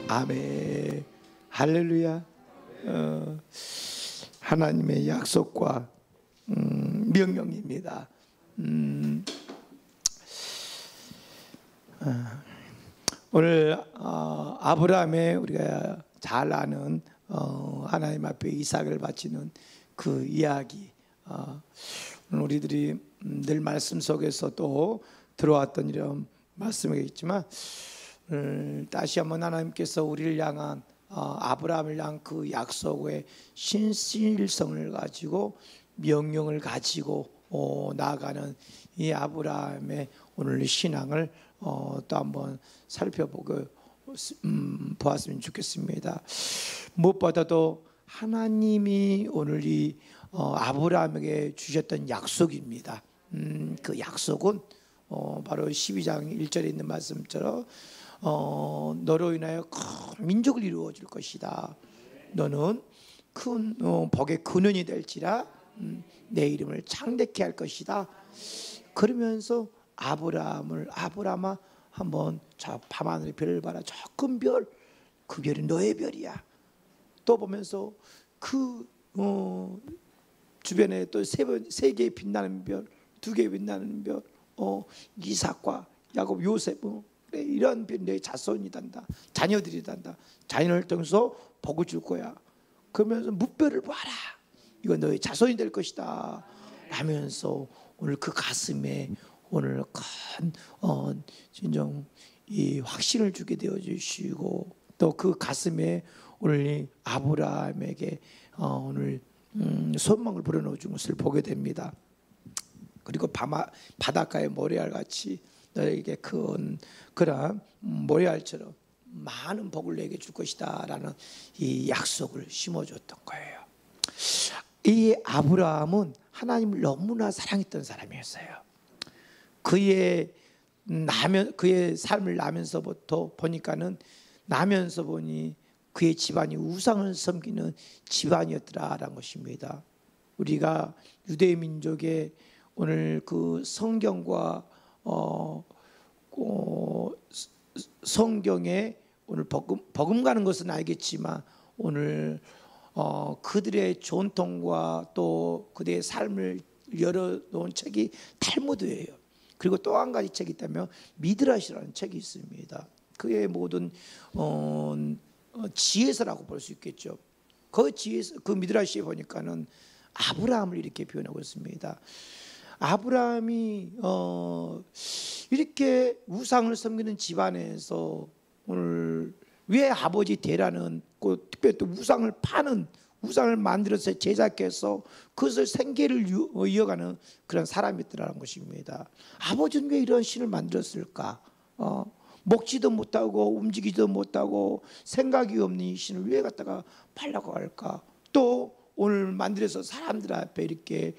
아멘. 할렐루야. 하나님의 약속과 명령입니다. 오늘 아브라함의 우리가 잘 아는 하나님 앞에 이삭을 바치는 그 이야기, 오늘 우리들이 늘 말씀 속에서 또 들어왔던 이런 말씀이겠지만, 다시 한번 하나님께서 우리를 향한 아브라함을 향한 그 약속의 신실성을 가지고 명령을 가지고 나아가는 이 아브라함의 오늘 신앙을 또 한번 살펴보고 보았으면 좋겠습니다. 무엇보다도 하나님이 오늘 이 아브라함에게 주셨던 약속입니다. 그 약속은 바로 12장 1절에 있는 말씀처럼 너로 인하여 큰 민족을 이루어 줄 것이다. 너는 큰 복의 근원이 될지라 내 이름을 창대케 할 것이다. 그러면서 아브라함아 한번 저 밤하늘의 별을 봐라. 저 큰 별, 그 별이 너의 별이야. 또 보면서 그 주변에 또 세 개의 빛나는 별, 두 개의 빛나는 별, 이삭과 야곱, 요셉, 이런 별 내 자손이 단다, 자녀들이 단다. 자녀를 통해서 복을 줄 거야. 그러면서 무별을 봐라. 이거 너의 자손이 될 것이다. 라면서 오늘 그 가슴에 오늘 큰 진정 이 확신을 주게 되어 주시고, 또 그 가슴에 오늘 이 아브라함에게 오늘 소망을 불어넣어 준 것을 보게 됩니다. 그리고 바닷가의 모래알 같이 너에게 큰 그런 모래알처럼 많은 복을 내게 줄 것이다 라는 이 약속을 심어줬던 거예요. 이 아브라함은 하나님을 너무나 사랑했던 사람이었어요. 그의 삶을 나면서부터 보니까는, 나면서 보니 그의 집안이 우상을 섬기는 집안이었더라라는 것입니다. 우리가 유대 민족의 오늘 그 성경과 성경에 오늘 버금가는 것은 알겠지만, 오늘 그들의 전통과 또 그들의 삶을 열어놓은 책이 탈무드예요. 그리고 또 한 가지 책이 있다면 미드라시라는 책이 있습니다. 그의 모든 지혜서라고 볼 수 있겠죠. 그 지혜서, 그 미드라시에 보니까는 아브라함을 이렇게 표현하고 있습니다. 아브라함이 이렇게 우상을 섬기는 집안에서 오늘 왜 아버지 대라는, 특별히 또 우상을 파는, 우상을 만들어서 제작해서 그것을 생계를 이어가는 그런 사람이었더라는 것입니다. 아버지는 왜 이런 신을 만들었을까? 먹지도 못하고 움직이지도 못하고 생각이 없는 이 신을 왜 갖다가 팔라고 할까? 또 오늘 만들어서 사람들 앞에 이렇게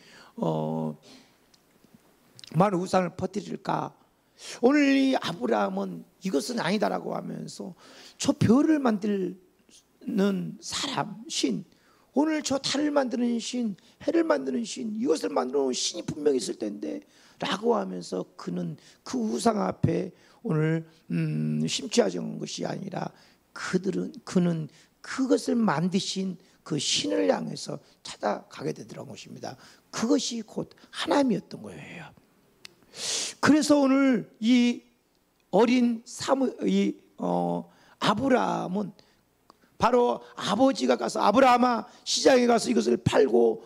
많은 우상을 퍼뜨릴까? 오늘 이 아브라함은 이것은 아니다라고 하면서 저 별을 만드는 사람, 신, 오늘 저 달을 만드는 신, 해를 만드는 신, 이것을 만들어 놓은 신이 분명히 있을 텐데 라고 하면서 그는 그 우상 앞에 오늘 심취하지 않은 것이 아니라 그는 그것을 만드신 그 신을 향해서 찾아가게 되더라는 것입니다. 그것이 곧 하나님이었던 거예요. 그래서 오늘 이 어린 아브라함은 바로 아버지가 가서 아브라함아 시장에 가서 이것을 팔고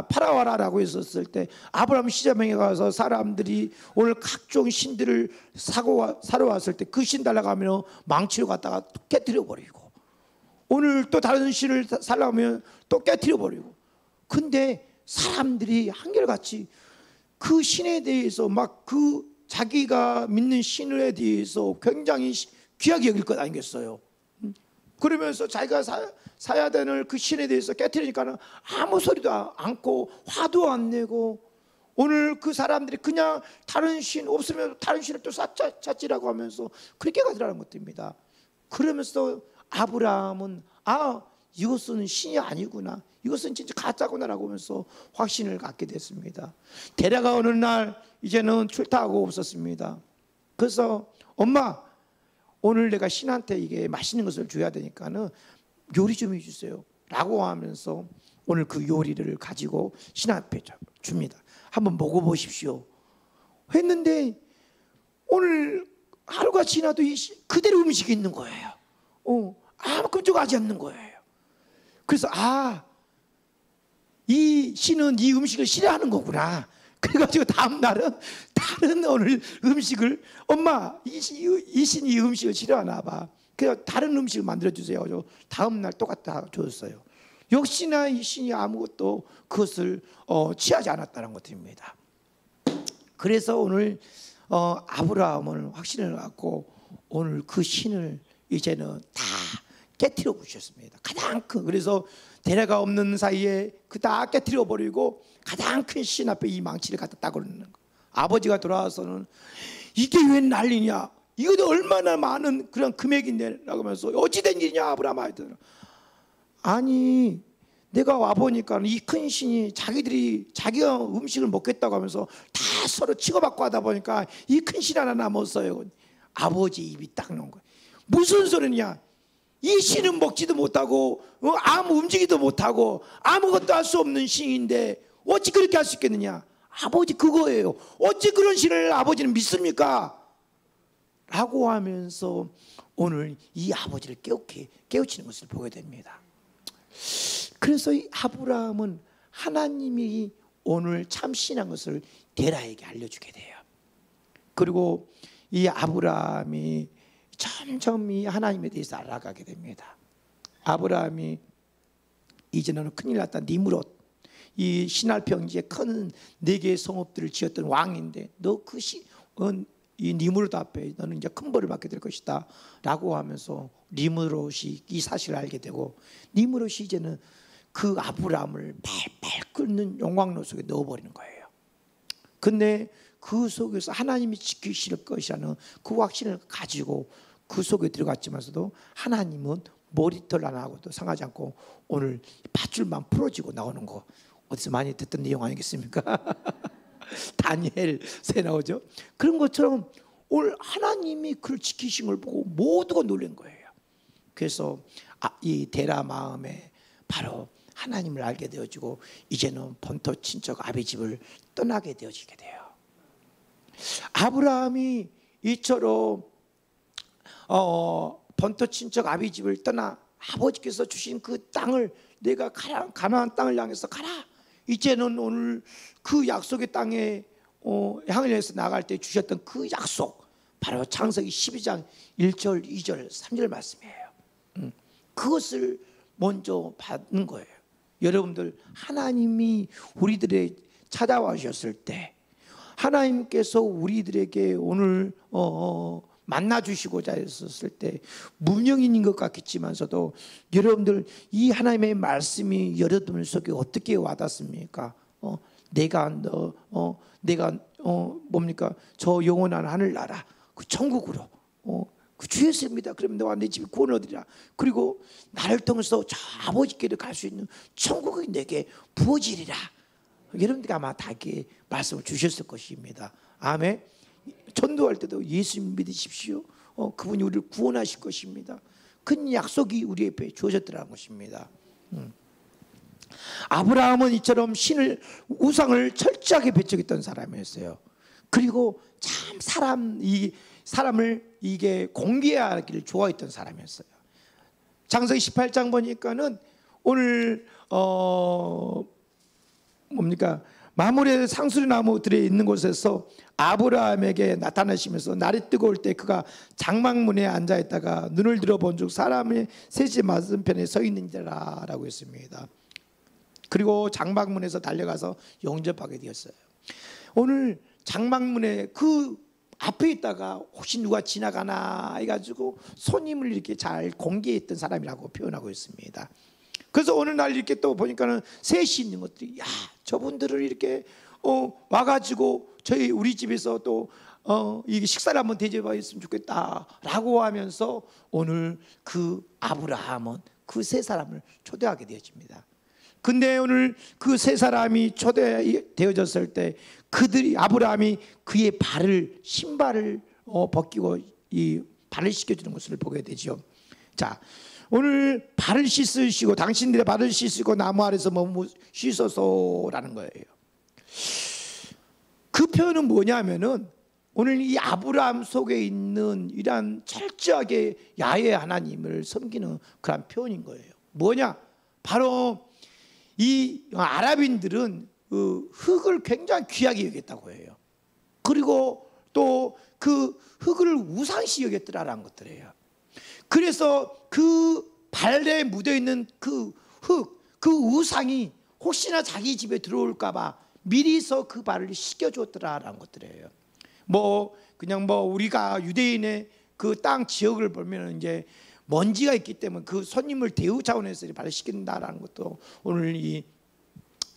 팔아와라라고 했었을 때, 아브라함 시장에 가서 사람들이 오늘 각종 신들을 사러 왔을 때 그 신 달라가면 망치로 갖다가 깨뜨려 버리고, 오늘 또 다른 신을 살려면 또 깨뜨려 버리고, 근데 사람들이 한결같이 그 신에 대해서 막 그 자기가 믿는 신에 대해서 굉장히 귀하게 여길 것 아니겠어요? 그러면서 자기가 사야 되는 그 신에 대해서 깨트리니까는 아무 소리도 않고 화도 안 내고, 오늘 그 사람들이 그냥 다른 신 없으면 다른 신을 또 찾지라고 하면서 그렇게 가더라는 것입니다. 그러면서 아브라함은 이것은 신이 아니구나, 이것은 진짜 가짜구나라고 하면서 확신을 갖게 됐습니다. 데려가 어느 날 이제는 출타하고 없었습니다. 그래서 엄마, 오늘 내가 신한테 이게 맛있는 것을 줘야 되니까는 요리 좀 해주세요 라고 하면서 오늘 그 요리를 가지고 신 앞에 줍니다. 한번 먹어보십시오 했는데 오늘 하루가 지나도 그대로 음식이 있는 거예요. 아무 끔찍하지 않는 거예요. 그래서 이 신은 이 음식을 싫어하는 거구나. 그래가지고 다음 날은 다른 오늘 음식을 엄마 이 신이 이 음식을 싫어하나 봐. 그래서 다른 음식을 만들어 주세요. 다음 날 똑같다 줬어요. 역시나 이 신이 아무것도 그것을 취하지 않았다는 것입니다. 그래서 오늘 아브라함은 확신을 갖고 오늘 그 신을 이제는 다 깨트려 부셨습니다. 가장 큰, 그래서 대례가 없는 사이에 그 다 깨트려 버리고 가장 큰 신 앞에 이 망치를 갖다 딱 올리는 거. 아버지가 돌아와서는 이게 웬 난리냐, 이거 얼마나 많은 그런 금액인데 라고 하면서 어찌된 일이냐 아브라함아 하더라. 아니 내가 와보니까 이 큰 신이 자기가 음식을 먹겠다고 하면서 다 서로 치고받고 하다 보니까 이 큰 신 하나 남았어요. 아버지 입이 딱 나온 거예요. 무슨 소리냐, 이 신은 먹지도 못하고 아무 움직이도 못하고 아무것도 할 수 없는 신인데 어찌 그렇게 할 수 있겠느냐. 아버지 그거예요. 어찌 그런 신을 아버지는 믿습니까? 라고 하면서 오늘 이 아버지를 깨우치는 것을 보게 됩니다. 그래서 이 아브라함은 하나님이 오늘 참 신한 것을 데라에게 알려주게 돼요. 그리고 이 아브라함이 점점 이 하나님에 대해서 알아가게 됩니다. 아브라함이 이제는 큰일 났다. 니므롯, 이 신할 평지에 큰 4개의 성읍들을 지었던 왕인데 너 이 니므롯 앞에 너는 이제 큰 벌을 받게 될 것이다 라고 하면서 니므롯이 이 사실을 알게 되고, 니므롯이 이제는 그 아브라함을 팔팔 끓는 용광로 속에 넣어버리는 거예요. 근데 그 속에서 하나님이 지키실 것이라는 그 확신을 가지고 그 속에 들어갔지만서도 하나님은 머리털 하나하고도 상하지 않고 오늘 밧줄만 풀어지고 나오는 거 어디서 많이 듣던 내용 아니겠습니까? 다니엘서에 나오죠. 그런 것처럼 오늘 하나님이 그를 지키신 걸 보고 모두가 놀란 거예요. 그래서 이 데라 마음에 바로 하나님을 알게 되어지고 이제는 본토 친척 아비 집을 떠나게 되어지게 돼요. 아브라함이 이처럼 본토 친척 아비 집을 떠나 아버지께서 주신 그 땅을, 내가 가나안 땅을 향해서 가라. 이제는 오늘 그 약속의 땅에 향을 해서 나갈 때 주셨던 그 약속, 바로 창세기 12장 1절 2절 3절 말씀이에요. 그것을 먼저 받는 거예요. 여러분들, 하나님이 우리들의 찾아와 주셨을 때, 하나님께서 우리들에게 오늘 만나 주시고자 했었을 때 무명인인 것 같겠지만서도 여러분들, 이 하나님의 말씀이 여러분 속에 어떻게 와닿습니까? 뭡니까? 저 영원한 하늘나라, 그 천국으로 그 주 예수입니다. 그러면 너와 내 집이 구원을 얻으리라. 그리고 나를 통해서 저 아버지께로 갈 수 있는 천국이 내게 부어지리라. 여러분들이 아마 다 이렇게 말씀을 주셨을 것입니다. 아멘. 전도할 때도 예수님 믿으십시오. 그분이 우리를 구원하실 것입니다. 큰 약속이 우리 앞에 주어졌더라는 것입니다. 아브라함은 이처럼 우상을 철저하게 배척했던 사람이었어요. 그리고 참 사람을 이게 공개하기를 좋아했던 사람이었어요. 창세기 18장 보니까는 오늘 마므레 상수리 나무들이 있는 곳에서 아브라함에게 나타나시면서 날이 뜨거울 때 그가 장막문에 앉아 있다가 눈을 들어본즉 사람의 셋이 맞은편에 서 있는지라 라고 했습니다. 그리고 장막문에서 달려가서 영접하게 되었어요. 오늘 장막문에 그 앞에 있다가 혹시 누가 지나가나 해가지고 손님을 이렇게 잘 공개했던 사람이라고 표현하고 있습니다. 그래서 어느 날 이렇게 또 보니까는 셋이 있는 것들이, 야, 저분들을 이렇게 와가지고 우리 집에서 또 이 식사를 한번 대접했으면 좋겠다라고 하면서 오늘 그 아브라함은 그 세 사람을 초대하게 되어집니다. 근데 오늘 그 세 사람이 초대되어졌을 때 아브라함이 그의 신발을 벗기고 이 발을 씻겨주는 것을 보게 되죠. 자, 오늘 발을 씻으시고 당신들의 발을 씻으시고 나무 아래서 씻어서라는 거예요. 그 표현은 뭐냐면은 오늘 이 아브라함 속에 있는 이러한 철저하게 야훼 하나님을 섬기는 그런 표현인 거예요. 뭐냐? 바로 이 아랍인들은 그 흙을 굉장히 귀하게 여겼다고 해요. 그리고 또 그 흙을 우상시 여겼더라라는 것들이에요. 그래서 그 발에 묻어있는 그 흙, 그 우상이 혹시나 자기 집에 들어올까 봐 미리서 그 발을 씻겨줬더라라는 것들이에요. 그냥 우리가 유대인의 그 땅 지역을 보면 이제 먼지가 있기 때문에 그 손님을 대우 차원에서 발을 씻긴다라는 것도 오늘 이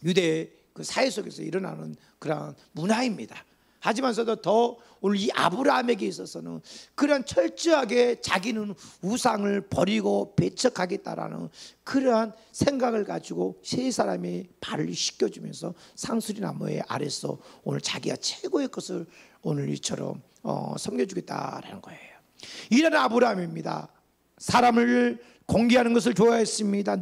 유대 그 사회 속에서 일어나는 그런 문화입니다. 하지만서도 더 오늘 이 아브라함에게 있어서는 그런 철저하게 자기는 우상을 버리고 배척하겠다라는 그러한 생각을 가지고 세 사람이 발을 씻겨주면서 상수리 나무의 아래서 오늘 자기가 최고의 것을 오늘 이처럼 섬겨주겠다라는 거예요. 이런 아브라함입니다. 사람을 공개하는 것을 좋아했습니다.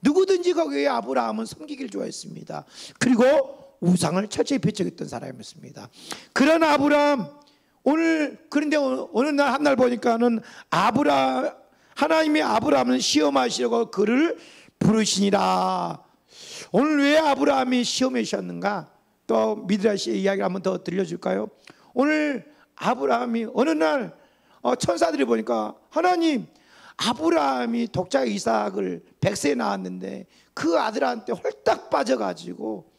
누구든지 거기에 아브라함은 섬기기를 좋아했습니다. 그리고 우상을 철저히 배척했던 사람이었습니다. 그런 아브라함, 그런데 어느 날 한 날 보니까는 하나님이 아브라함을 시험하시려고 그를 부르시니라. 오늘 왜 아브라함이 시험하셨는가? 또 미드라시의 이야기를 한번 더 들려줄까요? 오늘 아브라함이 어느 날 천사들이 보니까 하나님, 아브라함이 독자 이삭을 100세에 낳았는데 그 아들한테 홀딱 빠져가지고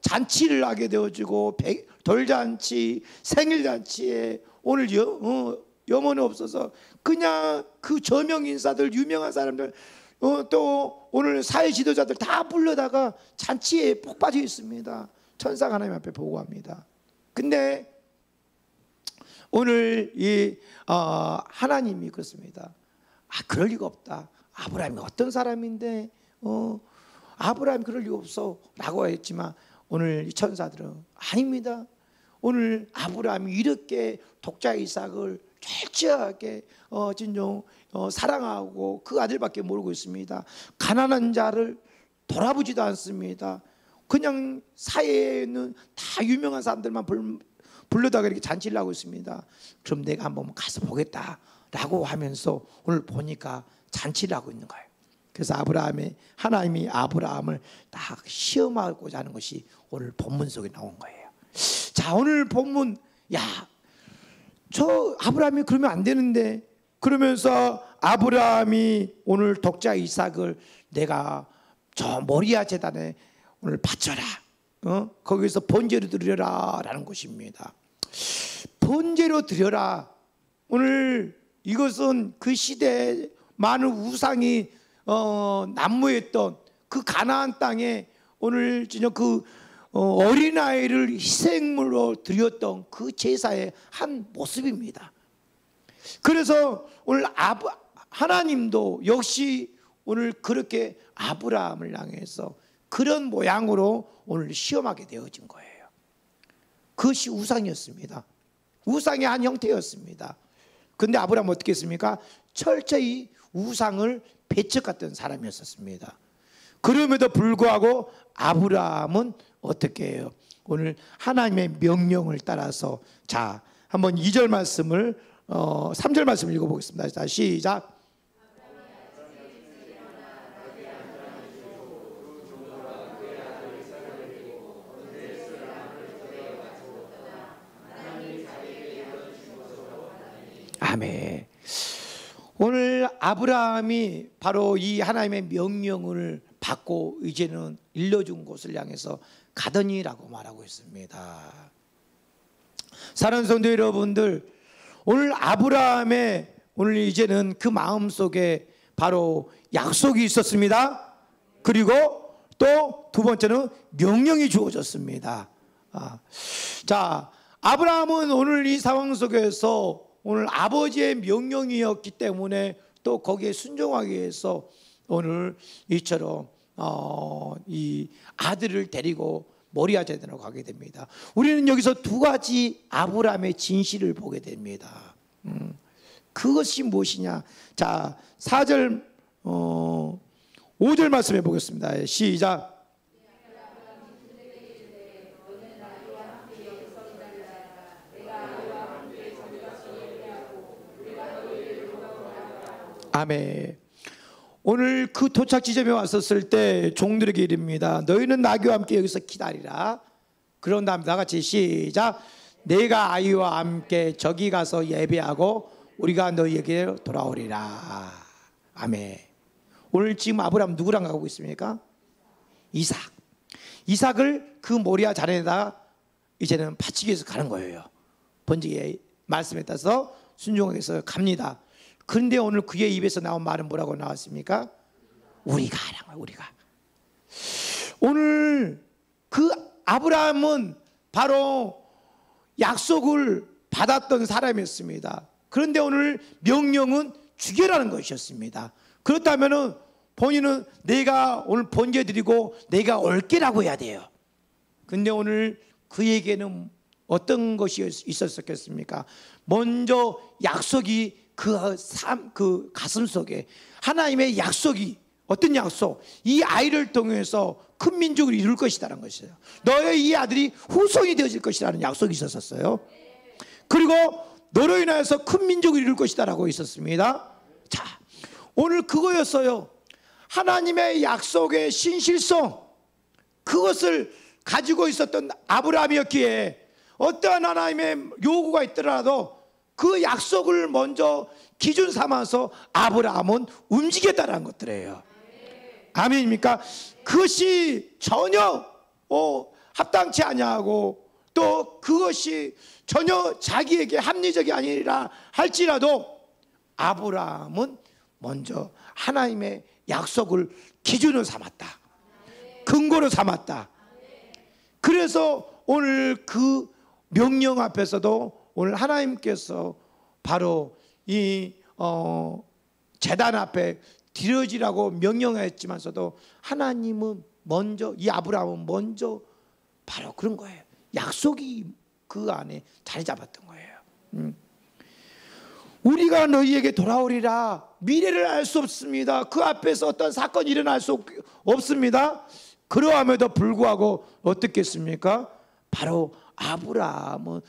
잔치를 하게 되어지고 돌잔치, 생일잔치에 오늘 염원이 없어서 그냥 그 저명 인사들, 유명한 사람들, 또 오늘 사회 지도자들 다 불러다가 잔치에 푹 빠져 있습니다. 천사가 하나님 앞에 보고합니다. 근데 오늘 이 하나님이 그렇습니다. 그럴 리가 없다. 아브라함이 어떤 사람인데 아브라함이 그럴 리가 없어 라고 했지만 오늘 이 천사들은 아닙니다. 오늘 아브라함이 이렇게 독자 이삭을 철저하게 진정 사랑하고 그 아들밖에 모르고 있습니다. 가난한 자를 돌아보지도 않습니다. 그냥 사회에 있는 다 유명한 사람들만 불러다가 이렇게 잔치를 하고 있습니다. 그럼 내가 한번 가서 보겠다라고 하면서 오늘 보니까 잔치를 하고 있는 거예요. 그래서 하나님이 아브라함을 다 시험하고자 하는 것이 오늘 본문 속에 나온 거예요. 자, 오늘 본문, 저 아브라함이 그러면 안 되는데, 그러면서 아브라함이 오늘 독자 이삭을 내가 저 모리아 제단에 오늘 바쳐라. 거기서 번제로 드려라 라는 것입니다. 번제로 드려라. 오늘 이것은 그 시대에 많은 우상이 난무했던 그 가나안 땅에 오늘 진짜 그 어린아이를 희생물로 드렸던 그 제사의 한 모습입니다. 그래서 오늘 하나님도 역시 오늘 그렇게 아브라함을 향해서 그런 모양으로 오늘 시험하게 되어진 거예요. 그것이 우상이었습니다. 우상의 한 형태였습니다. 그런데 아브라함은 어떻게 했습니까? 철저히 우상을 배척했던 사람이었습니다. 그럼에도 불구하고 아브라함은 어떻게 해요? 오늘 하나님의 명령을 따라서 자, 한번 2절 말씀을 3절 말씀을 읽어보겠습니다. 자, 시작. 아멘. 오늘 아브라함이 바로 이 하나님의 명령을 받고 이제는 일러준 곳을 향해서 가더니라고 말하고 있습니다. 사랑하는 성도 여러분들, 오늘 아브라함의 오늘 이제는 그 마음속에 바로 약속이 있었습니다. 그리고 또 두 번째는 명령이 주어졌습니다. 자, 아브라함은 오늘 이 상황 속에서 오늘 아버지의 명령이었기 때문에 또 거기에 순종하기 위해서 오늘 이처럼 이 아들을 데리고 모리아 제단으로 가게 됩니다. 우리는 여기서 두 가지 아브라함의 진실을 보게 됩니다. 그것이 무엇이냐? 자, 4절 5절 말씀해 보겠습니다. 시작. 아멘. 오늘 그 도착 지점에 왔었을 때 종들에게 이릅니다. 너희는 나귀와 함께 여기서 기다리라. 그런 다음 다 같이 시작. 내가 아이와 함께 저기 가서 예배하고 우리가 너희에게 돌아오리라. 아멘. 오늘 지금 아브라함 누구랑 가고 있습니까? 이삭. 이삭을 그 모리아 자리에다가 이제는 바치기 위해서 가는 거예요. 번제의 말씀에 따라서 순종하기 위해서 갑니다. 그런데 오늘 그의 입에서 나온 말은 뭐라고 나왔습니까? 우리가 하란 거예요. 우리가. 오늘 그 아브라함은 바로 약속을 받았던 사람이었습니다. 그런데 오늘 명령은 죽여라는 것이었습니다. 그렇다면 본인은 내가 오늘 번제 드리고 내가 올게라고 해야 돼요. 그런데 오늘 그에게는 어떤 것이 있었겠습니까? 먼저 약속이 그 가슴 속에 하나님의 약속이, 어떤 약속? 이 아이를 통해서 큰 민족을 이룰 것이라는 것이에요. 너의 이 아들이 후손이 되어질 것이라는 약속이 있었어요. 그리고 너로 인하여서 큰 민족을 이룰 것이다라고 있었습니다. 자, 오늘 그거였어요. 하나님의 약속의 신실성, 그것을 가지고 있었던 아브라함이었기에 어떠한 하나님의 요구가 있더라도 그 약속을 먼저 기준 삼아서 아브라함은 움직였다는 것들이에요. 아멘입니까? 그것이 전혀 합당치 아니하고 또 그것이 전혀 자기에게 합리적이 아니라 할지라도 아브라함은 먼저 하나님의 약속을 기준으로 삼았다. 근거로 삼았다. 그래서 오늘 그 명령 앞에서도 오늘 하나님께서 바로 이 제단 앞에 드려지라고 명령했지만서도 하나님은 먼저, 이 아브라함은 먼저 바로 그런 거예요. 약속이 그 안에 자리 잡았던 거예요. 우리가 너희에게 돌아오리라. 미래를 알 수 없습니다. 그 앞에서 어떤 사건이 일어날 수 없습니다. 그러함에도 불구하고 어떻겠습니까? 바로 아브라함은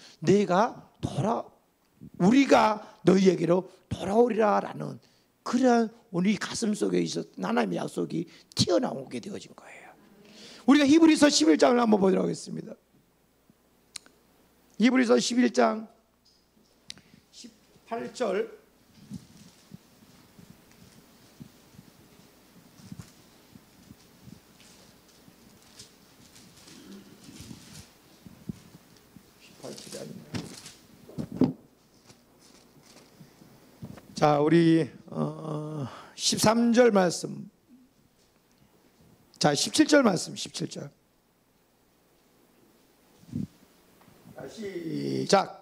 우리가 너희에게로 돌아오리라라는 그러한 우리 가슴 속에 있었던 하나님의 약속이 튀어나오게 되어진 거예요. 우리가 히브리서 11장을 한번 보도록 하겠습니다. 히브리서 11장 18절 자, 우리 13절 말씀, 자 17절 말씀, 17절 시작.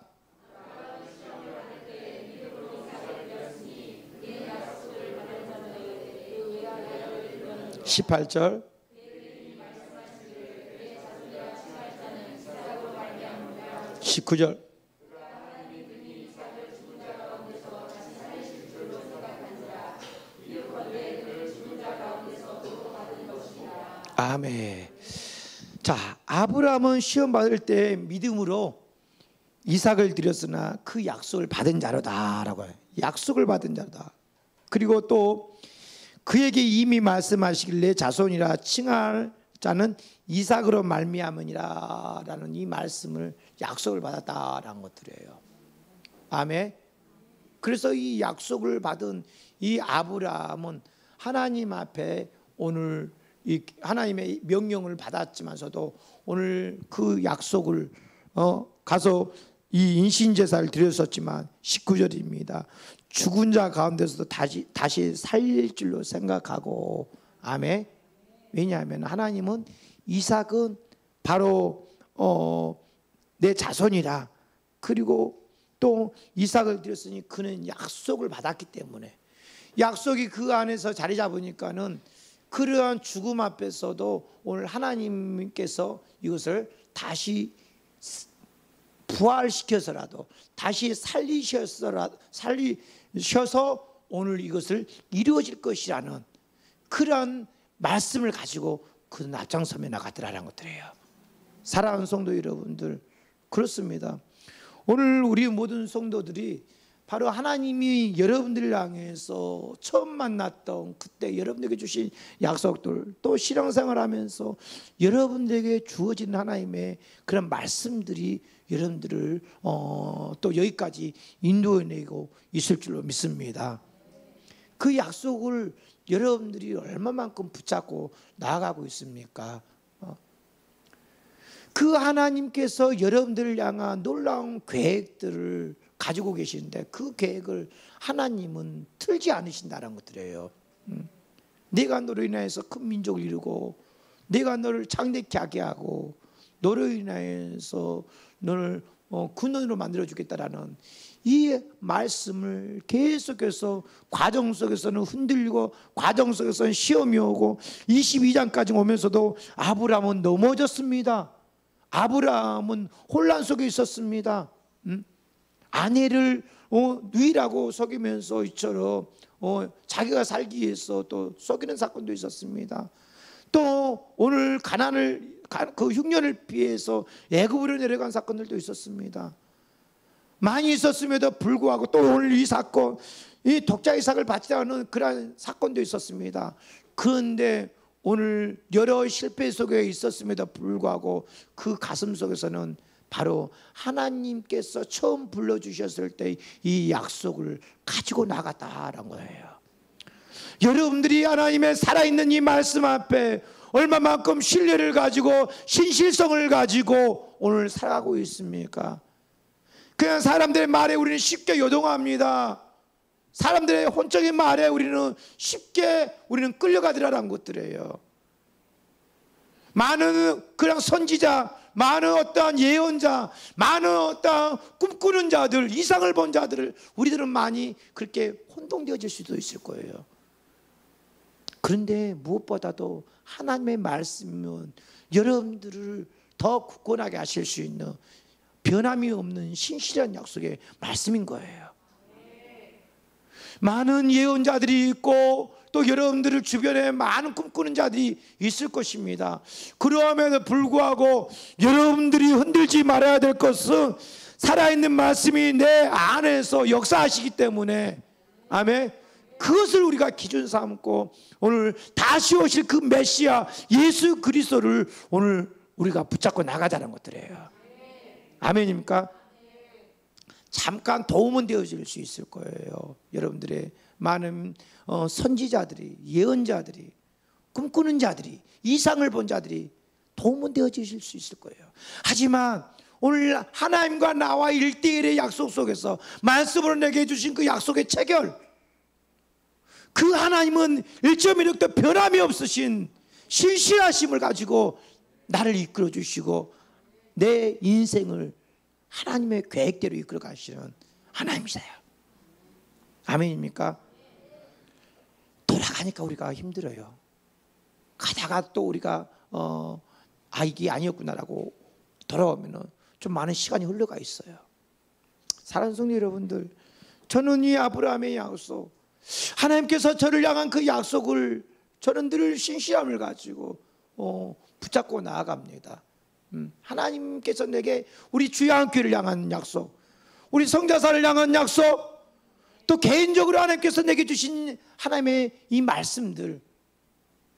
18절 (19절) 아멘. 자, 아브라함은 시험 받을 때 믿음으로 이삭을 드렸으나 그 약속을 받은 자로다라고 해요. 약속을 받은 자로다. 그리고 또 그에게 이미 말씀하시길래 자손이라 칭할 자는 이삭으로 말미암으니라라는 이 말씀을 약속을 받았다라는 것들이에요. 아멘. 그래서 이 약속을 받은 이 아브라함은 하나님 앞에 오늘 이 하나님의 명령을 받았지만서도 오늘 그 약속을 가서 이 인신제사를 드렸었지만 19절입니다. 죽은 자 가운데서도 다시 살릴 줄로 생각하고 아멘. 왜냐하면 하나님은 이삭은 바로 내 자손이라. 그리고 또 이삭을 드렸으니 그는 약속을 받았기 때문에 약속이 그 안에서 자리 잡으니까는 그러한 죽음 앞에서도 오늘 하나님께서 이것을 다시 부활시켜서라도 다시 살리셔서 오늘 이것을 이루어질 것이라는 그런 말씀을 가지고 그 앞장섬에 나가더라는 것들이에요. 사랑하는 성도 여러분들, 그렇습니다. 오늘 우리 모든 성도들이 바로 하나님이 여러분들을 향해서 처음 만났던 그때 여러분들에게 주신 약속들, 또 신앙생활하면서 여러분들에게 주어진 하나님의 그런 말씀들이 여러분들을 또 여기까지 인도해내고 있을 줄로 믿습니다. 그 약속을 여러분들이 얼마만큼 붙잡고 나아가고 있습니까? 그 하나님께서 여러분들을 향한 놀라운 계획들을 가지고 계시는데 그 계획을 하나님은 틀지 않으신다는 것들이에요. 내가 너로 인하여서 큰 민족을 이루고 내가 너를 창대케 하게 하고 너로 인하여서 너를 근원으로 만들어 주겠다라는 이 말씀을 계속해서 과정 속에서는 흔들리고 과정 속에서는 시험이 오고 22장까지 오면서도 아브라함은 넘어졌습니다. 아브라함은 혼란 속에 있었습니다. 아내를 누이라고 속이면서 이처럼 자기가 살기 위해서 또 속이는 사건도 있었습니다. 또 오늘 그 흉년을 피해서 애굽으로 내려간 사건들도 있었습니다. 많이 있었음에도 불구하고 또 오늘 이 사건, 이 독자 이삭을 받지 않은 그러한 사건도 있었습니다. 그런데 오늘 여러 실패 속에 있었음에도 불구하고 그 가슴 속에서는 바로 하나님께서 처음 불러주셨을 때 이 약속을 가지고 나갔다라는 거예요. 여러분들이 하나님의 살아있는 이 말씀 앞에 얼마만큼 신뢰를 가지고 신실성을 가지고 오늘 살아가고 있습니까? 그냥 사람들의 말에 우리는 쉽게 요동합니다. 사람들의 혼적인 말에 우리는 쉽게 끌려가더라는 것들이에요. 많은 그냥 선지자, 많은 어떠한 예언자, 많은 어떠한 꿈꾸는 자들, 이상을 본 자들을 우리들은 많이 그렇게 혼동되어질 수도 있을 거예요. 그런데 무엇보다도 하나님의 말씀은 여러분들을 더 굳건하게 하실 수 있는 변함이 없는 신실한 약속의 말씀인 거예요. 많은 예언자들이 있고 또 여러분들을 주변에 많은 꿈꾸는 자들이 있을 것입니다. 그러함에도 불구하고 여러분들이 흔들지 말아야 될 것은 살아있는 말씀이 내 안에서 역사하시기 때문에, 아멘, 그것을 우리가 기준 삼고 오늘 다시 오실 그 메시아 예수 그리스도를 오늘 우리가 붙잡고 나가자는 것들이에요. 아멘입니까? 잠깐 도움은 되어질 수 있을 거예요. 여러분들의 많은 선지자들이, 예언자들이, 꿈꾸는 자들이, 이상을 본 자들이 도움은 되어질 수 있을 거예요. 하지만 오늘 하나님과 나와 1대1의 약속 속에서 말씀으로 내게 주신 그 약속의 체결, 그 하나님은 1.16도 변함이 없으신 신실하심을 가지고 나를 이끌어 주시고 내 인생을 하나님의 계획대로 이끌어 가시는 하나님이세요. 아멘입니까? 돌아가니까 우리가 힘들어요. 가다가 또 우리가 이게 아니었구나라고 돌아오면 좀 많은 시간이 흘러가 있어요. 사랑하는 성도 여러분들, 저는 이 아브라함의 약속, 하나님께서 저를 향한 그 약속을 저는 늘 신실함을 가지고 붙잡고 나아갑니다. 하나님께서 내게 우리 주야한교회를 향한 약속, 우리 성자사를 향한 약속, 또 개인적으로 하나님께서 내게 주신 하나님의 이 말씀들,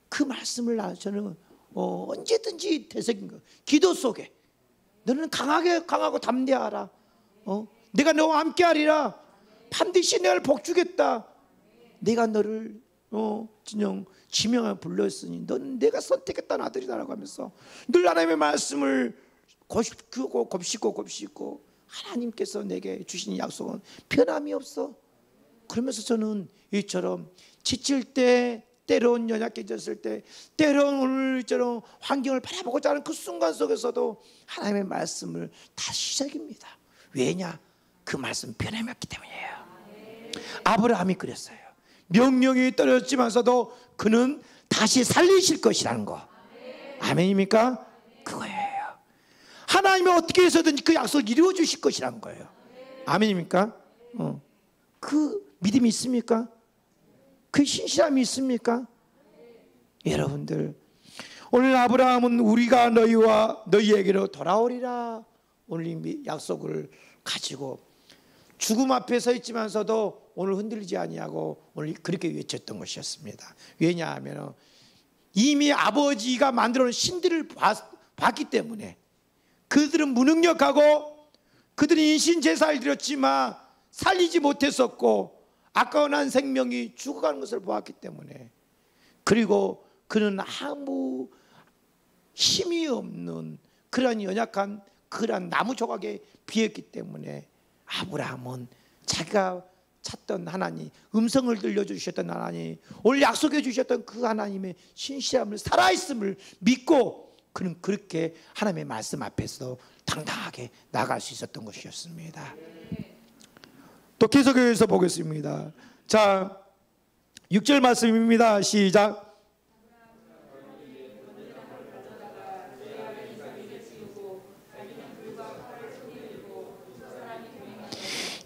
그 말씀을 저는 언제든지 되새긴 거, 기도 속에 너는 강하고 담대하라, 내가 너와 함께하리라, 반드시 너를 복주겠다, 내가 너를 지명을 불렀으니 넌 내가 선택했다는 아들이다라고 하면서 늘 하나님의 말씀을 곱씹고 하나님께서 내게 주신 약속은 변함이 없어. 그러면서 저는 이처럼 지칠 때, 때로는 연약해졌을 때, 때로는 오늘처럼 환경을 바라보고자 하는 그 순간 속에서도 하나님의 말씀을 다시 시작입니다. 왜냐? 그 말씀 변함이 없기 때문이에요. 아브라함이 그랬어요. 명령이 떨어졌지만서도 그는 다시 살리실 것이라는 거. 아멘입니까? 그거예요. 하나님이 어떻게 해서든 그 약속을 이루어 주실 것이라는 거예요. 아멘입니까? 그 믿음이 있습니까? 그 신실함이 있습니까? 여러분들, 오늘 아브라함은 우리가 너희와 너희에게로 돌아오리라, 오늘 이 약속을 가지고 죽음 앞에 서 있지만서도 오늘 흔들리지 아니하고 오늘 그렇게 외쳤던 것이었습니다. 왜냐하면 이미 아버지가 만들어 놓은 신들을 봤기 때문에, 그들은 무능력하고 그들은 인신제사를 드렸지만 살리지 못했었고 아까운 한 생명이 죽어가는 것을 보았기 때문에, 그리고 그는 아무 힘이 없는 그러한 연약한 그러한 나무 조각에 비했기 때문에 아브라함은 자기가 찾던 하나님, 음성을 들려주셨던 하나님, 오늘 약속해 주셨던 그 하나님의 신실함을, 살아있음을 믿고 그는 그렇게 하나님의 말씀 앞에서 당당하게 나갈 수 있었던 것이었습니다. 또 계속해서 보겠습니다. 자, 6절 말씀입니다. 시작.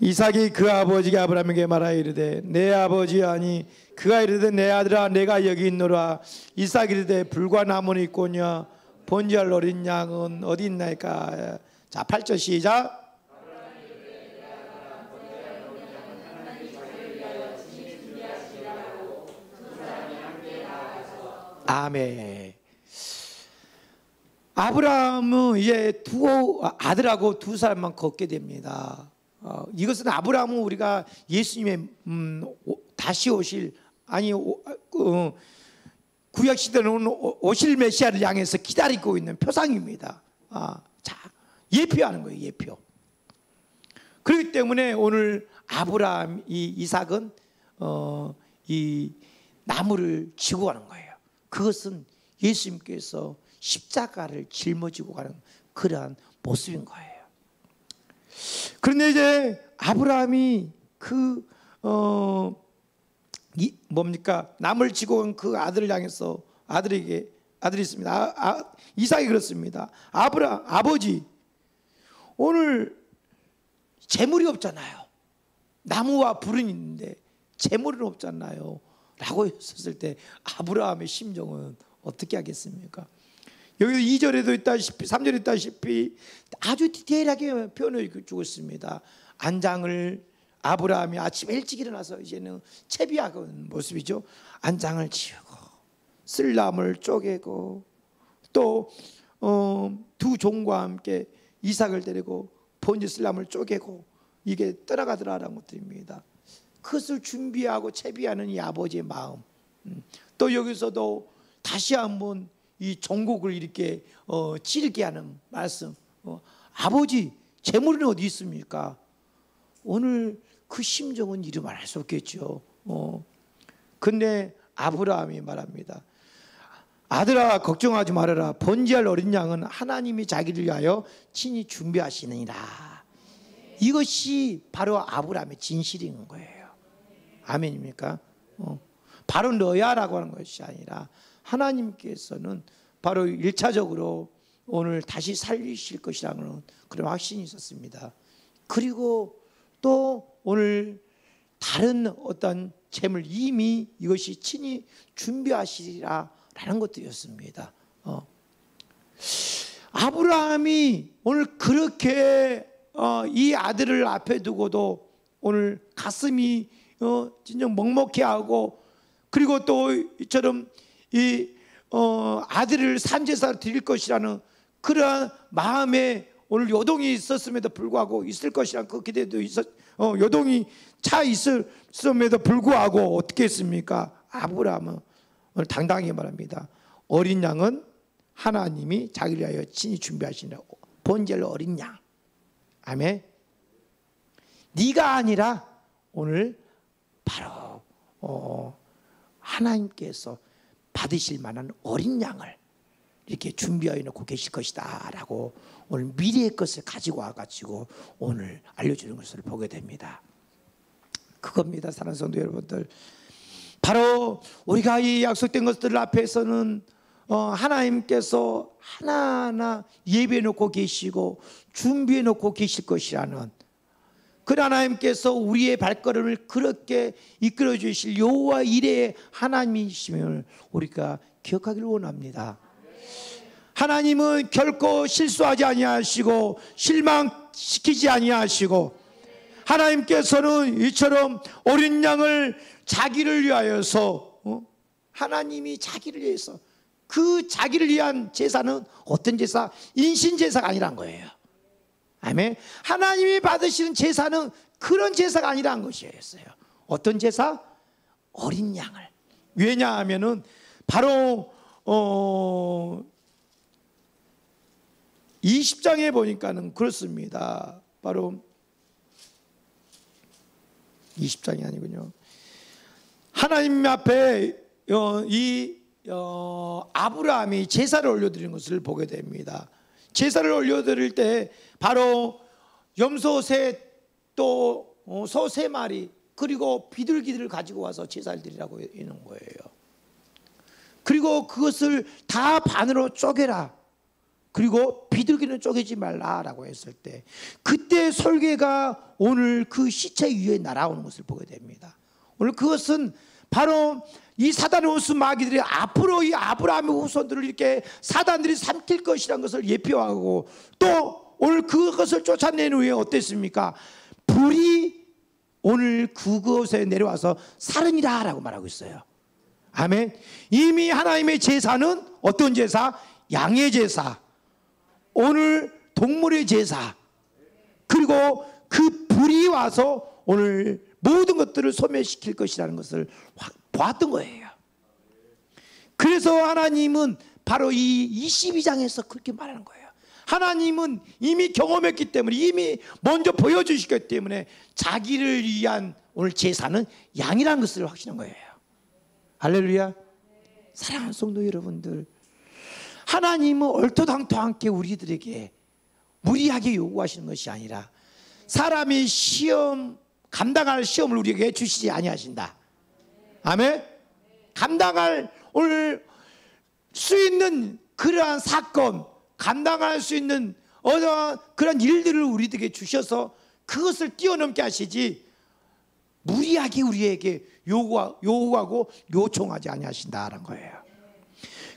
이삭이 그 아버지가 아브라함에게 말하여 이르되 내 아버지 아니, 그가 이르되 내 아들아 내가 여기 있노라. 이삭이 이르되 불과 나무는 있거냐 번제할 어린 양은 어디 있나이까. 자, 8절 시작. 아멘. 아브라함은 이제 두 아들하고 두 사람만 걷게 됩니다. 이것은 아브라함은 우리가 예수님의 다시 오실, 아니 구약 시대는 오실 메시아를 향해서 기다리고 있는 표상입니다. 자, 예표하는 거예요, 예표. 그렇기 때문에 오늘 아브라함, 이삭은 이 나무를 지고 가는 거예요. 그것은 예수님께서 십자가를 짊어지고 가는 그러한 모습인 거예요. 그런데 이제 아브라함이 그 뭡니까? 나무를 지고 온 그 아들을 향해서 아들이 있습니다. 이삭이 그렇습니다. 아버지, 오늘 재물이 없잖아요. 나무와 불은 있는데 재물은 없잖아요. 라고 했었을 때 아브라함의 심정은 어떻게 하겠습니까? 여기 2절에도 있다시피 3절에 있다시피 아주 디테일하게 표현해 주고 있습니다. 안장을 아브라함이 아침 일찍 일어나서 이제는 채비하는 모습이죠. 안장을 치우고 쓸나무를 쪼개고 또 두 종과 함께 이삭을 데리고 번제 쓸나무를 쪼개고 이게 떠나가더라라는 것들입니다. 그것을 준비하고 채비하는 이 아버지의 마음. 또 여기서도 다시 한번 이 종국을 이렇게 찌르게 하는 말씀. 아버지, 재물은 어디 있습니까? 오늘 그 심정은 이루 말할 수 없겠죠. 근데 아브라함이 말합니다. 아들아, 걱정하지 말아라. 번제할 어린 양은 하나님이 자기를 위하여 친히 준비하시느니라. 이것이 바로 아브라함의 진실인 거예요. 아멘입니까? 바로 너야라고 하는 것이 아니라 하나님께서는 바로 1차적으로 오늘 다시 살리실 것이라는 그런 확신이 있었습니다. 그리고 또 오늘 다른 어떤 재물 이미 이것이 친히 준비하시리라 라는 것들이었습니다. 아브라함이 오늘 그렇게 이 아들을 앞에 두고도 오늘 가슴이 진정 먹먹해하고, 그리고 또 이처럼 이 아들을 산제사로 드릴 것이라는 그러한 마음에 오늘 요동이 있었음에도 불구하고 있을 것이라는 그 기대도 요동이 차 있었음에도 불구하고 어떻게 했습니까? 아브라함은 오늘 당당히 말합니다. 어린 양은 하나님이 자기를 위하여 친히 준비하시느라고. 번제할 어린 양. 아멘. 네가 아니라 오늘 바로 하나님께서 받으실 만한 어린 양을 이렇게 준비하여 놓고 계실 것이다 라고 오늘 미래의 것을 가지고 와가지고 오늘 알려주는 것을 보게 됩니다. 그겁니다. 사랑하는 성도 여러분들, 바로 우리가 이 약속된 것들 앞에서는 하나님께서 하나하나 예배해 놓고 계시고 준비해 놓고 계실 것이라는, 그 하나님께서 우리의 발걸음을 그렇게 이끌어 주실 여호와 이레의 하나님이심을 우리가 기억하기를 원합니다. 하나님은 결코 실수하지 아니하시고 실망시키지 아니하시고, 하나님께서는 이처럼 어린 양을 자기를 위하여서 하나님이 자기를 위해서, 그 자기를 위한 제사는 어떤 제사? 인신제사가 아니란 거예요. 아멘. 하나님이 받으시는 제사는 그런 제사가 아니란 것이었어요. 어떤 제사? 어린 양을. 왜냐하면은 바로 20장에 보니까는 그렇습니다. 바로 20장이 아니군요. 하나님 앞에 아브라함이 제사를 올려드리는 것을 보게 됩니다. 제사를 올려드릴 때 바로 염소 셋, 또 소 3마리, 그리고 비둘기들을 가지고 와서 제사를 드리라고 있는 거예요. 그리고 그것을 다 반으로 쪼개라, 그리고 비둘기는 쪼개지 말라라고 했을 때, 그때 설계가 오늘 그 시체 위에 날아오는 것을 보게 됩니다. 오늘 그것은 바로 이 사단의 원수 마귀들이 앞으로 이 아브라함의 후손들을 이렇게 사단들이 삼킬 것이라는 것을 예표하고, 또 오늘 그것을 쫓아낸 후에 어땠습니까? 불이 오늘 그곳에 내려와서 살으니라 라고 말하고 있어요. 아멘. 이미 하나님의 제사는 어떤 제사? 양의 제사, 오늘 동물의 제사, 그리고 그 불이 와서 오늘 모든 것들을 소멸시킬 것이라는 것을 보았던 거예요. 그래서 하나님은 바로 이 22장에서 그렇게 말하는 거예요. 하나님은 이미 경험했기 때문에, 이미 먼저 보여주시기 때문에 자기를 위한 오늘 제사는 양이라는 것을 확신한 거예요. 할렐루야. 사랑하는 성도 여러분들, 하나님은 얼토당토하게 우리들에게 무리하게 요구하시는 것이 아니라, 사람이 감당할 시험을 우리에게 주시지 아니하신다. 아멘. 감당할 오늘 수 있는 그러한 사건, 감당할 수 있는 그런 일들을 우리에게 주셔서 그것을 뛰어넘게 하시지, 무리하게 우리에게 요구하고 요청하지 아니하신다라는 거예요.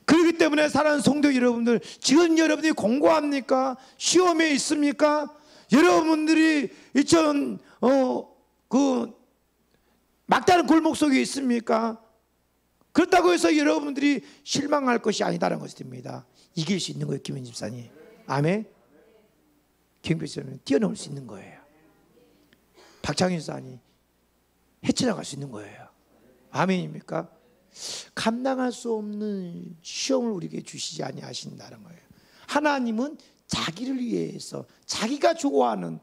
그렇기 때문에 사랑하는 성도 여러분들, 지금 여러분들이 공부합니까? 시험에 있습니까? 여러분들이 막다른 골목 속에 있습니까? 그렇다고 해서 여러분들이 실망할 것이 아니다라는 것입니다. 이길 수 있는 거예요, 김현 집사님. 아멘. 김현 집사님 뛰어넘을 수 있는 거예요. 박창현 집사님 헤쳐나갈 수 있는 거예요. 아멘입니까? 감당할 수 없는 시험을 우리에게 주시지 아니하신다는 거예요. 하나님은 자기를 위해서, 자기가 좋아하는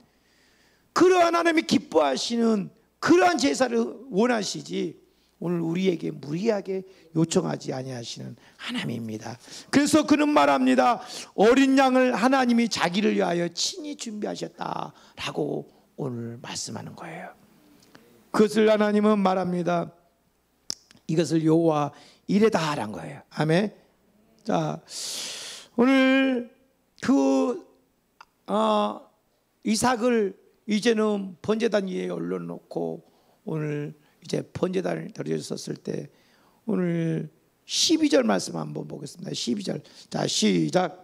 그러한 하나님이 기뻐하시는 그러한 제사를 원하시지, 오늘 우리에게 무리하게 요청하지 아니하시는 하나님입니다. 그래서 그는 말합니다. 어린 양을 하나님이 자기를 위하여 친히 준비하셨다라고 오늘 말씀하는 거예요. 그것을 하나님은 말합니다. 이것을 여호와 이레다라는 거예요. 아멘. 자, 오늘 이삭을 이제는 번제단 위에 올려놓고 오늘 이제 번제단을 드렸었을 때, 오늘 12절 말씀 한번 보겠습니다. 12절. 자, 시작.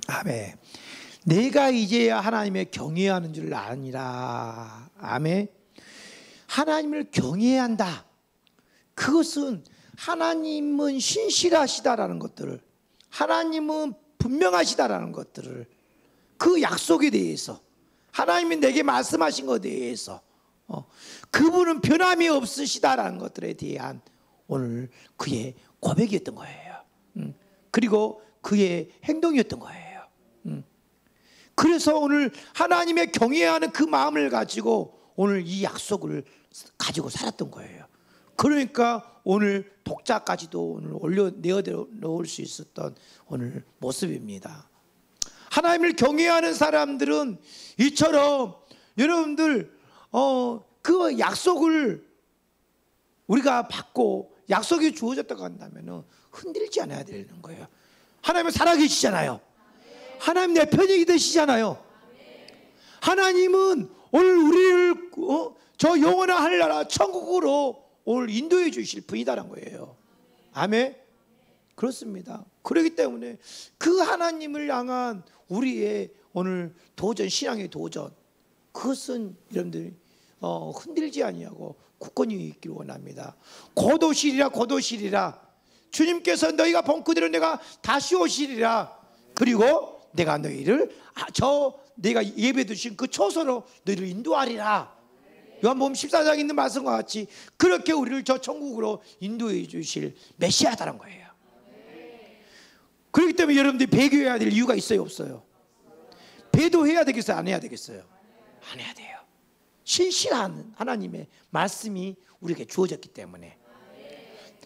아멘. 내가 이제야 하나님의 경외하는 줄 아니라. 아멘. 하나님을 경외해야 한다. 그것은 하나님은 신실하시다라는 것들을, 하나님은 분명하시다라는 것들을, 그 약속에 대해서, 하나님이 내게 말씀하신 것에 대해서 그분은 변함이 없으시다라는 것들에 대한 오늘 그의 고백이었던 거예요. 그리고 그의 행동이었던 거예요. 그래서 오늘 하나님의 경외하는 그 마음을 가지고 오늘 이 약속을 가지고 살았던 거예요. 그러니까 오늘 독자까지도 오늘 내어 놓을 수 있었던 오늘 모습입니다. 하나님을 경외하는 사람들은 이처럼 여러분들 그 약속을 우리가 받고 약속이 주어졌다고 한다면 흔들리지 않아야 되는 거예요. 하나님은 살아계시잖아요. 하나님 내 편이 되시잖아요. 하나님은 오늘 우리를 저 영원한 하늘나라 천국으로 오늘 인도해 주실 분이다라는 거예요. 아멘. 그렇습니다. 그렇기 때문에 그 하나님을 향한 우리의 오늘 도전, 신앙의 도전, 그것은 여러분들이 흔들지 아니하고 굳건히 있기를 원합니다. 곧 오시리라, 곧 오시리라. 주님께서 너희가 본 그대로 내가 다시 오시리라. 그리고 내가 너희를 내가 예배 드신 그 초소로 너희를 인도하리라. 요한복음 14장에 있는 말씀과 같이 그렇게 우리를 저 천국으로 인도해 주실 메시아다라는 거예요. 그렇기 때문에 여러분들이 배교해야 될 이유가 있어요, 없어요? 배도해야 되겠어요, 안 해야 되겠어요? 안 해야 돼요. 신실한 하나님의 말씀이 우리에게 주어졌기 때문에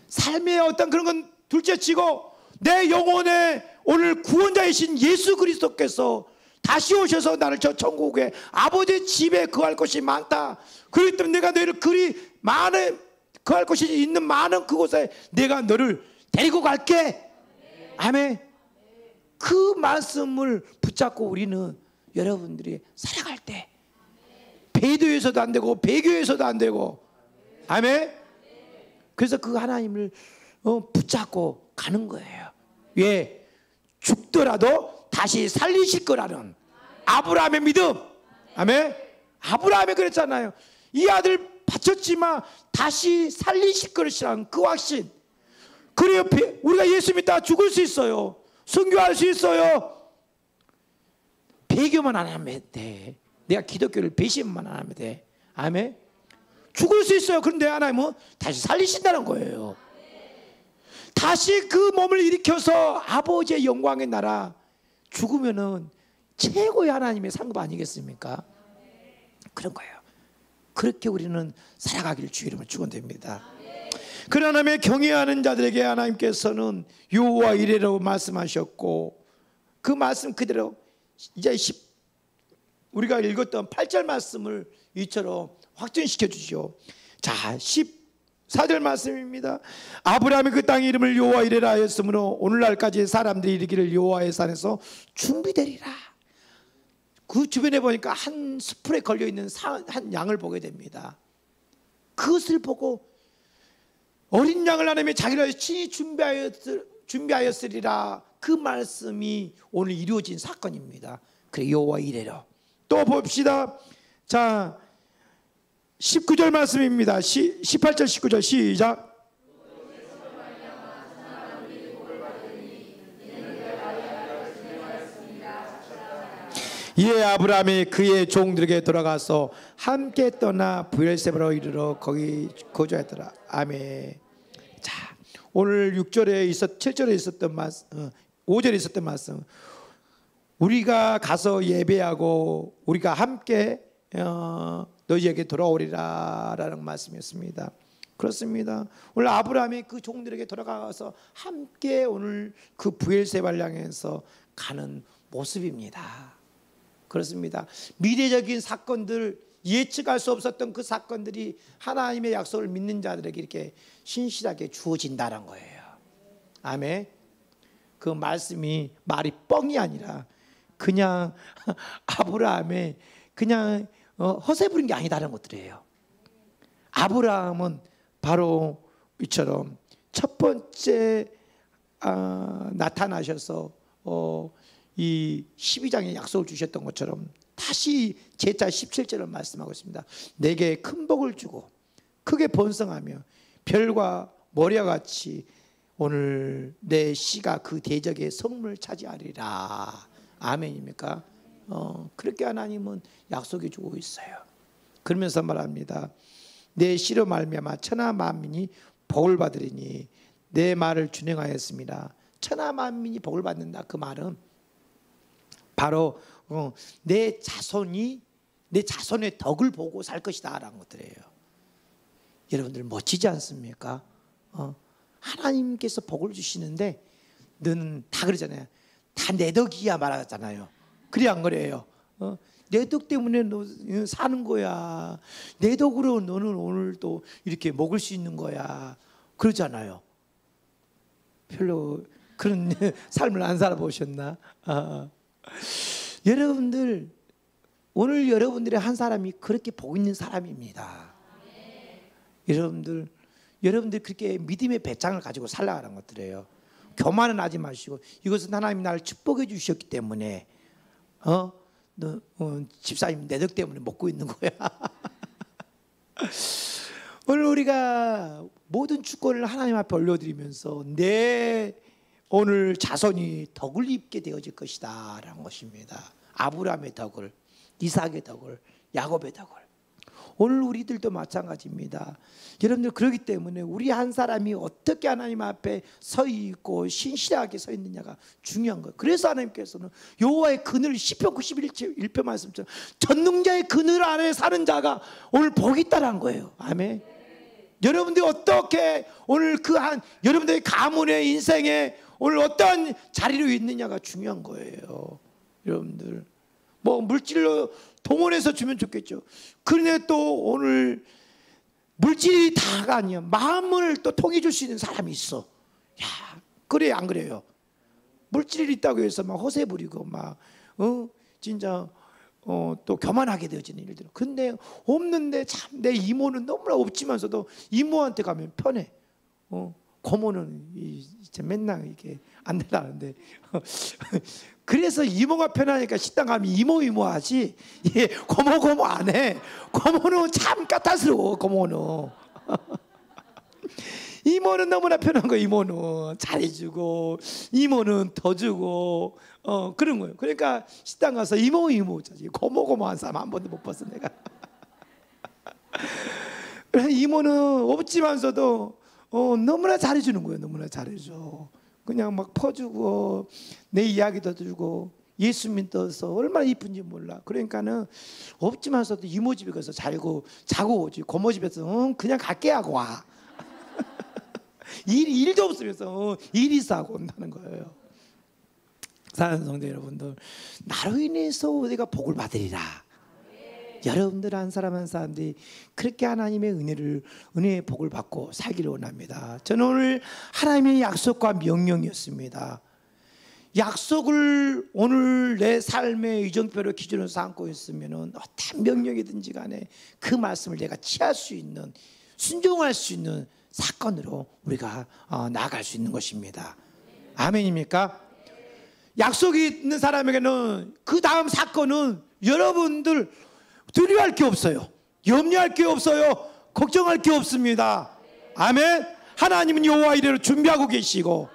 삶의 어떤 그런 건 둘째치고 내 영혼의 오늘 구원자이신 예수 그리스도께서 다시 오셔서 나를 저 천국에 아버지의 집에 거할 것이 많다. 그렇기 때문에 내가 너희를 그리 많은 거할 것이 있는 많은 그곳에 내가 너를 데리고 갈게. 아멘. 그 말씀을 붙잡고 우리는 여러분들이 살아갈 때 배도에서도 안 되고 배교에서도 안 되고, 아멘. 그래서 그 하나님을 붙잡고 가는 거예요. 왜? 죽더라도 다시 살리실 거라는 아브라함의 믿음. 아멘. 아브라함이 그랬잖아요. 이 아들 바쳤지만 다시 살리실 것이라는 그 확신. 그래요. 우리가 예수 믿다가 죽을 수 있어요. 순교할 수 있어요. 배교만 안 하면 돼. 내가 기독교를 배신만 안 하면 돼. 아멘. 죽을 수 있어요. 그런데 하나님은 다시 살리신다는 거예요. 다시 그 몸을 일으켜서 아버지의 영광의 나라, 죽으면은 최고의 하나님의 상급 아니겠습니까? 그런 거예요. 그렇게 우리는 살아가기를 주 이름으로 축원드립니다. 그 하나님의 경외하는 자들에게 하나님께서는 여호와 이레라고 말씀하셨고, 그 말씀 그대로 이제 우리가 읽었던 8절 말씀을 이처럼 확증시켜 주시오. 자, 14절 말씀입니다. 아브라함이 그 땅의 이름을 여호와 이레라 하였으므로 오늘날까지 사람들이 이르기를 여호와의 산에서 준비되리라. 그 주변에 보니까 한 스풀에 걸려있는 한 양을 보게 됩니다. 그것을 보고 어린 양을 하나님이 자기를 친히 준비하였으리라. 그 말씀이 오늘 이루어진 사건입니다. 그래, 여호와 이레라. 또 봅시다. 자, 19절 말씀입니다. 18절 19절 시작. 이에 아브라함이 그의 종들에게 돌아가서 함께 떠나 브엘세바로 이르러 거기 거주하였더라. 아멘. 자, 오늘 7절에 있었던 말씀, 5절에 있었던 말씀, 우리가 가서 예배하고 우리가 함께 너희에게 돌아오리라 라는 말씀이었습니다. 그렇습니다. 오늘 아브라함이 그 종들에게 돌아가서 함께 오늘 그 브엘세바를 향해서 가는 모습입니다. 그렇습니다. 미래적인 사건들, 예측할 수 없었던 그 사건들이 하나님의 약속을 믿는 자들에게 이렇게 신실하게 주어진다는 거예요. 아멘. 그 말씀이 말이 뻥이 아니라 그냥 아브라함의 그냥 허세 부린 게 아니다라는 것들이에요. 아브라함은 바로 이처럼 첫 번째 나타나셔서 이 12장에 약속을 주셨던 것처럼 다시 제자 17절을 말씀하고 있습니다. 내게 큰 복을 주고 크게 번성하며 별과 머리와 같이 오늘 내 씨가 그 대적의 성문을 차지하리라. 아멘입니까? 그렇게 하나님은 약속해 주고 있어요. 그러면서 말합니다. 내 씨로 말미암아 천하 만민이 복을 받으리니 내 말을 준행하였습니다. 천하 만민이 복을 받는다. 그 말은 바로 내 자손의 덕을 보고 살 것이다 라는 것들이에요. 여러분들 멋지지 않습니까? 하나님께서 복을 주시는데 너는 다 그러잖아요. 다 내 덕이야 말하잖아요. 그래 안 그래요? 내 덕 때문에 너 사는 거야. 내 덕으로 너는 오늘 또 이렇게 먹을 수 있는 거야. 그러잖아요. 별로 그런 삶을 안 살아보셨나? 여러분들 오늘 여러분들의 한 사람이 그렇게 복 있는 사람입니다. 여러분들 그렇게 믿음의 배짱을 가지고 살아가는 것들이에요. 교만은 하지 마시고 이것은 하나님이 나를 축복해 주셨기 때문에 집사님 내 덕 때문에 먹고 있는 거야. 오늘 우리가 모든 주권을 하나님 앞에 올려드리면서 내 오늘 자손이 덕을 입게 되어질 것이다 라는 것입니다. 아브라함의 덕을, 이삭의 덕을, 야곱의 덕을. 오늘 우리들도 마찬가지입니다. 여러분들 그렇기 때문에 우리 한 사람이 어떻게 하나님 앞에 서 있고 신실하게 서 있느냐가 중요한 거예요. 그래서 하나님께서는 여호와의 그늘 시편 91편 말씀처럼 전능자의 그늘 안에 사는 자가 오늘 복이 있다는 거예요. 아멘. 여러분들이 어떻게 오늘 여러분들의 가문의 인생에 오늘 어떤 자리로 있느냐가 중요한 거예요. 여러분들 뭐 물질로 동원해서 주면 좋겠죠. 그런데 또 오늘 물질이 다가 아니야. 마음을 또 통해 줄 수 있는 사람이 있어. 야, 그래 안 그래요? 물질이 있다고 해서 막 허세 부리고 막 진짜 또 교만하게 되어지는 일들. 근데 없는데 참 내 이모는 너무나 없지만서도 이모한테 가면 편해. 고모는 진짜 맨날 이렇게 안 되라는데. 그래서 이모가 편하니까 식당 가면 이모 하지. 예, 고모 안 해. 고모는 참 까탈스러워. 고모는. 이모는 너무나 편한 거예요. 이모는 잘해주고 이모는 더 주고 그런 거예요. 그러니까 식당 가서 이모 고모 한 사람 한 번도 못 봤어 내가. 이모는 없지만서도 너무나 잘해주는 거예요. 너무나 잘해줘. 그냥 막 퍼주고 내 이야기도 들고 예수 믿어서 얼마나 이쁜지 몰라. 그러니까는 없지만서도 이모 집에 가서 자고 오지. 고모 집에서 그냥 갈게 하고 와. 일도 없으면서 일 있어 하고 온다는 거예요. 사랑하는 성도 여러분들, 나로 인해서 우리가 복을 받으리라. 여러분들 한 사람 한 사람들이 그렇게 하나님의 은혜의 복을 받고 살기를 원합니다. 저는 오늘 하나님의 약속과 명령이었습니다. 약속을 오늘 내 삶의 이정표로 기준으로 삼고 있으면 어떤 명령이든지 간에 그 말씀을 내가 취할 수 있는, 순종할 수 있는 사건으로 우리가 나아갈 수 있는 것입니다. 아멘입니까? 약속이 있는 사람에게는 그 다음 사건은 여러분들 두려워할 게 없어요. 염려할 게 없어요. 걱정할 게 없습니다. 아멘. 하나님은 여호와 이레로 준비하고 계시고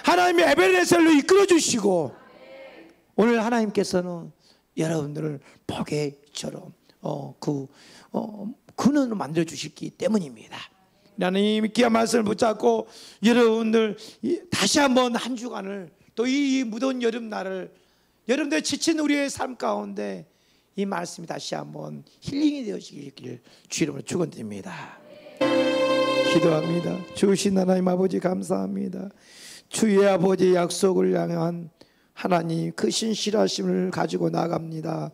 하나님이 에베네셀로 이끌어 주시고 오늘 하나님께서는 여러분들을 복의처럼 근원으로 만들어 주시기 때문입니다. 하나님 귀한 말씀을 붙잡고 여러분들 다시 한번 한 주간을 또 이 무더운 여름날을 여러분들 지친 우리의 삶 가운데 이 말씀이 다시 한번 힐링이 되어지기를 주 이름으로 축원드립니다. 기도합니다. 주신 하나님 아버지 감사합니다. 주의 아버지의 약속을 향한 하나님 그 신실하심을 가지고 나갑니다.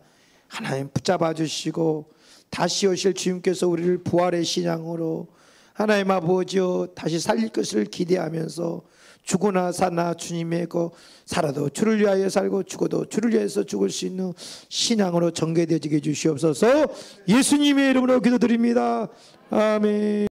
하나님 붙잡아 주시고 다시 오실 주님께서 우리를 부활의 신앙으로 하나님 아버지여 다시 살릴 것을 기대하면서 죽으나 사나 주님의 거 살아도 주를 위하여 살고 죽어도 주를 위해서 죽을 수 있는 신앙으로 전개되어지게 해주시옵소서. 예수님의 이름으로 기도드립니다. 아멘.